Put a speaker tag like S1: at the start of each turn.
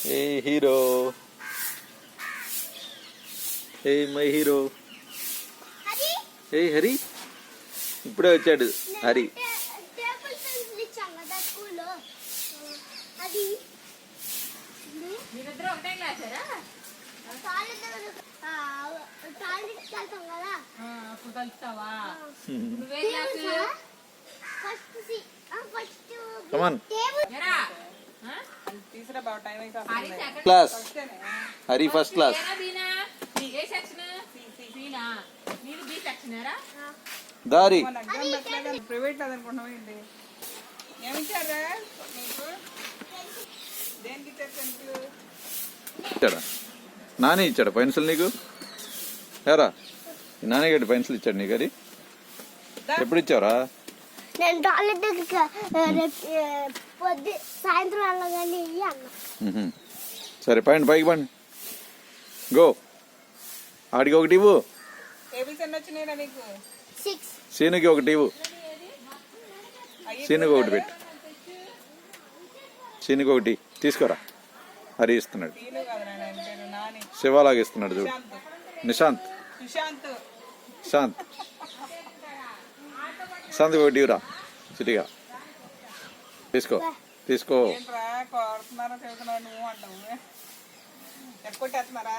S1: ఏ hero, ఏ my hero, ఏ హరి ఇప్పుడే వచ్చాడు Hari. Class Hari first class. దారి
S2: ప్రైవేట్ అనుకుంటున్నావు ఏంటి? ఏమిచ్చారా నీకు? దేనికి
S1: ఇచ్చాడా? నాని ఇచ్చాడు పెన్సిల్ నీకు? ఎరా నాని గడ్డి పెన్సిల్ ఇచ్చాడు నీకు? అది ఎప్పుడు ఇచ్చావరా?
S3: నేను టాయిలెట్ సాయంత్రం వెళ్ళగానే అన్న.
S1: సరే పైన పైకి పండి గో. ఆడికి ఒకటి ఇవ్వు, సీనుకి ఒకటి ఇవ్వు, సీనుకి ఒకటి పెట్టు, సీనుకి ఒకటి తీసుకోరా. హరి ఇస్తున్నాడు, శివాలాగా ఇస్తున్నాడు చూడు. నిశాంత్ శాంత్ శాంత్ ఒకటి ఇవ్వరా సిటీగా. తీసుకో తీసుకో.
S2: నువ్వు అంటావు ఎక్కొట్టేస్తున్నారా?